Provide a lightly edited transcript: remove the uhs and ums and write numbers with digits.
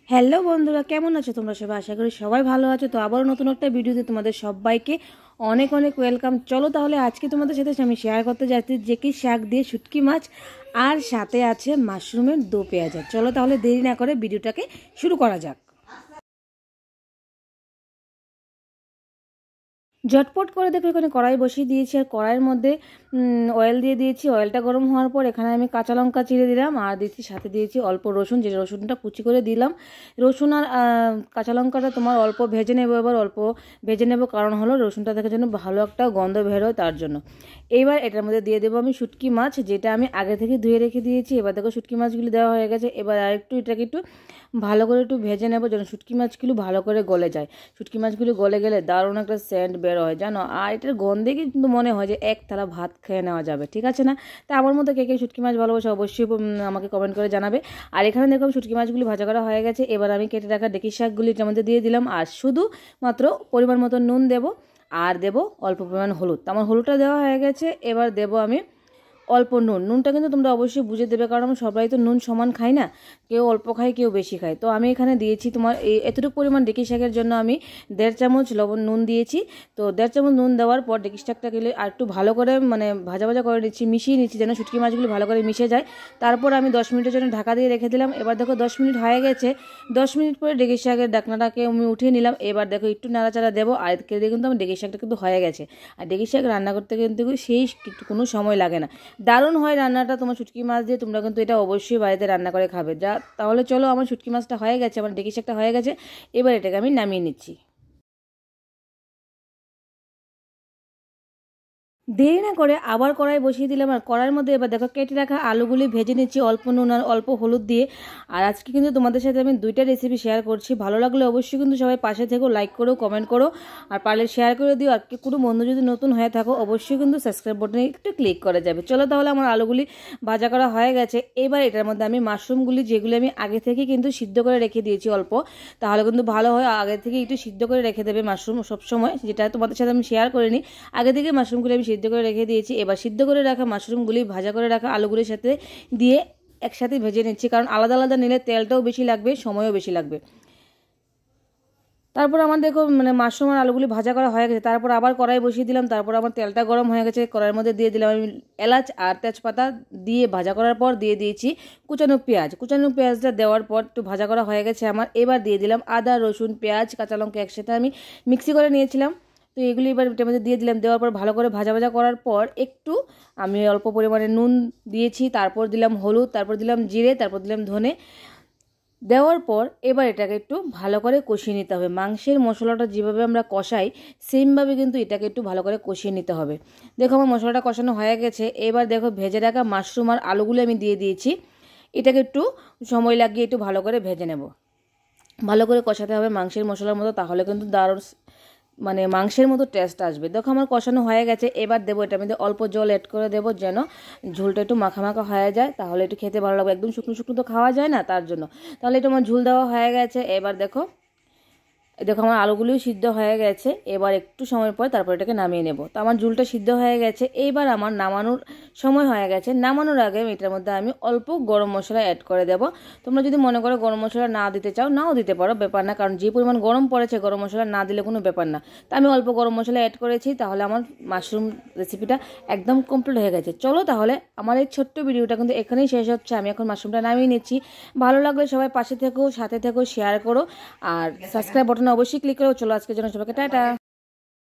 Hello বন্ধুরা, কেমন আছো তোমরা সবাই? আশা করি সবাই ভালো আছো। তো আবারও নতুন একটা ভিডিওতে তোমাদের সবাইকে অনেক অনেক ওয়েলকাম। চলো তাহলে আজকে তোমাদের সাথে আমি শেয়ার করতে যাচ্ছি যে কি শাক দিয়ে শুটকি মাছ আর সাথে আছে মাশরুমের দো পেঁয়াজা। চলো তাহলে দেরি না করে ভিডিওটাকে শুরু করা যাক। ঝটপট করে দেখো এখানে কড়াই বসিয়ে দিয়েছি আর কড়াইয়ের মধ্যে অয়েল দিয়ে দিয়েছি। অয়েলটা গরম হওয়ার পর এখানে আমি কাঁচা লঙ্কা চিড়ে দিলাম আর দিয়েছি সাথে দিয়েছি অল্প রসুন, যে রসুনটা কুচি করে দিলাম। রসুন আর কাঁচা লঙ্কাটা তোমার অল্প ভেজে নেবো, এবার অল্প ভেজে নেবো, কারণ হলো রসুনটা দেখার জন্য ভালো একটা গন্ধ বেরোয় তার জন্য। এইবার এটার মধ্যে দিয়ে দেবো আমি শুটকি মাছ, যেটা আমি আগে থেকে ধুয়ে রেখে দিয়েছি। এবার দেখো শুটকি মাছগুলি দেওয়া হয়ে গেছে। এবার আরেকটু এটাকে একটু ভালো করে একটু ভেজে নেবো যেন শুটকি মাছগুলো ভালো করে গলে যায়। শুটকি মাছগুলো গলে গেলে দারুণ একটা সেন্ট বের হয় জানো, আর এটার গন্ধে কিন্তু মনে হয় যে এক থালা ভাত খেয়ে নেওয়া যাবে, ঠিক আছে না? তা আমার মতো কে কে শুটকি মাছ ভালোবাসে অবশ্যই আমাকে কমেন্ট করে জানাবে। আর এখানে দেখো শুটকি মাছগুলি ভাজা করা হয়ে গেছে। এবার আমি কেটে রাখা ডেকি শাকগুলি এটার মধ্যে দিয়ে দিলাম আর শুধুমাত্র পরিমাণ মতো নুন দেবো আর দেবো অল্প পরিমাণ হলুদ। আমার হলুদটা দেওয়া হয়ে গেছে। এবার দেবো আমি অল্প নুনটা কিন্তু তোমরা অবশ্যই বুঝে দেবে, কারণ সবাই তো নুন সমান খায় না, কেউ অল্প খায় কেউ বেশি খায়। তো আমি এখানে দিয়েছি তোমার এতটুকু পরিমাণ ডেকি শাকের জন্য আমি 1.5 চামচ নুন দিয়েছি। তো 1.5 চামচ নুন দেওয়ার পর ডেকি শাকটা গেলে আর একটু ভালো করে ভাজা ভাজা করে নিচ্ছি, মিশিয়ে নিচ্ছি যেন শুটকি মাছগুলি ভালো করে মিশে যায়। তারপর আমি 10 মিনিটের জন্য ঢাকা দিয়ে রেখে দিলাম। এবার দেখো 10 মিনিট হয়ে গেছে। 10 মিনিট পরে ডেকি শাকের ঢাকনাটাকে আমি উঠিয়ে নিলাম। এবার দেখো একটু নাড়াচাড়া দেবো আর এদিকে দিয়ে কিন্তু আমার ডেকি শাকটা কিন্তু হয়ে গেছে। আর ডেকি শাক রান্না করতে কিন্তু সেই কোনো সময় লাগে না, দারুণ হয় রান্নাটা। তোমার শুটকি মাছ দিয়ে তোমরা কিন্তু এটা অবশ্যই বাড়িতে রান্না করে খাবে। তাহলে চলো, আমার শুটকি মাছটা হয়ে গেছে, আমার ডেকি শাকটা হয়ে গেছে। এবার এটাকে আমি নামিয়ে নিচ্ছি। দেরি না করে আবার কড়াই বসিয়ে দিলাম আর কড়াইয়ের মধ্যে এবার দেখো কেটে রাখা আলুগুলি ভেজে নিচ্ছি অল্প নুন আর অল্প হলুদ দিয়ে। আর আজকে কিন্তু তোমাদের সাথে আমি 2টা রেসিপি শেয়ার করছি। ভালো লাগলে অবশ্যই কিন্তু সবাই পাশে থেকো, লাইক করো, কমেন্ট করো আর পারলে শেয়ার করে দিও। আর কোনো বন্ধু যদি নতুন হয়ে থাকো অবশ্যই কিন্তু সাবস্ক্রাইব বাটনে একটু ক্লিক করা যাবে। চলো তাহলে আমার আলুগুলি ভাজা করা হয়ে গেছে। এবার এটার মধ্যে আমি মাশরুমগুলি, যেগুলি আমি আগে থেকে কিন্তু সিদ্ধ করে রেখে দিয়েছি অল্প, তাহলে কিন্তু ভালো হয় আগে থেকে একটু সিদ্ধ করে রেখে দেবে মাশরুম সবসময়, যেটা তোমাদের সাথে আমি শেয়ার করিনি। আগে থেকে মাশরুমগুলি আমি সিদ্ধ করে রেখে দিয়েছি। এবার সিদ্ধ করে রাখা মাশরুমগুলি ভাজা করে রাখা আলুগুলির সাথে দিয়ে একসাথে ভেজে নিচ্ছি, কারণ আলাদা আলাদা নিলে তেলটাও বেশি লাগবে, সময়ও বেশি লাগবে। তারপর আমার দেখো মাশরুম আর আলুগুলি ভাজা করা হয়ে গেছে। তারপর আবার কড়াই বসিয়ে দিলাম। তারপর আমার তেলটা গরম হয়ে গেছে। কড়াইয়ের মধ্যে দিয়ে দিলাম আমি এলাচ আর তেজপাতা দিয়ে ভাজা করার পর দিয়ে দিয়েছি কুচানো পেঁয়াজ। কুচানো পেঁয়াজটা দেওয়ার পর একটু ভাজা করা হয়ে গেছে আমার। এবার দিয়ে দিলাম আদা, রসুন, পেঁয়াজ, কাঁচা লঙ্কা একসাথে আমি মিক্সি করে নিয়েছিলাম। তো এগুলি এবার এটার মধ্যে দিয়ে দিলাম। দেওয়ার পর ভালো করে ভাজা ভাজা করার পর একটু আমি অল্প পরিমাণে নুন দিয়েছি, তারপর দিলাম হলুদ, তারপর দিলাম জিরে, তারপর দিলাম ধনে। দেওয়ার পর এবার এটাকে একটু ভালো করে কষিয়ে নিতে হবে। মাংসের মশলাটা যেভাবে আমরা কষাই সেমভাবে কিন্তু এটাকে একটু ভালো করে কষিয়ে নিতে হবে। দেখো আমার মশলাটা কষানো হয়ে গেছে। এবার দেখো ভেজে রাখা মাশরুম আর আলুগুলো আমি দিয়ে দিয়েছি। এটাকে একটু সময় লাগিয়ে একটু ভালো করে ভেজে নেব। ভালো করে কষাতে হবে মাংসের মশলার মতো, তাহলে কিন্তু দারুণ মাংসের মতো টেস্ট আসবে। দেখো আমার কষানো হয়ে গেছে। এবার দেবো এটার মধ্যে অল্প জল অ্যাড করে দেবো যেন ঝোলটা একটু মাখা মাখা হয়ে যায়, তাহলে একটু খেতে ভালো লাগবে। একদম শুকনো শুকনো তো খাওয়া যায় না, তার জন্য। তাহলে একটু আমার ঝোল দেওয়া হয়ে গেছে। এবার দেখো দেখো আমার আলুগুলিও সিদ্ধ হয়ে গেছে। এবার একটু সময় পর তারপর এটাকে নামিয়ে নেব। তো আমার ঝোলটা সিদ্ধ হয়ে গেছে। এইবার আমার নামানোর সময় হয়ে গেছে। নামানোর আগে এটার মধ্যে আমি অল্প গরম মশলা অ্যাড করে দেব। তোমরা যদি মনে করো গরম মশলা না দিতে চাও নাও দিতে পারো, ব্যাপার না, কারণ যে পরিমাণ গরম পড়েছে গরম মশলা না দিলে কোনো ব্যাপার না। তো আমি অল্প গরম মশলা অ্যাড করেছি। তাহলে আমার মাশরুম রেসিপিটা একদম কমপ্লিট হয়ে গেছে। চলো তাহলে আমার এই ছোট্ট ভিডিওটা কিন্তু এখানেই শেষ হচ্ছে। আমি এখন মাশরুমটা নামিয়ে নিচ্ছি। ভালো লাগলে সবাই পাশে থেকো, সাথে থেকো, শেয়ার করো আর সাবস্ক্রাইব বাটন অবশ্যই ক্লিক করো। চলো আজকের জন্য সবাইকে টাটা।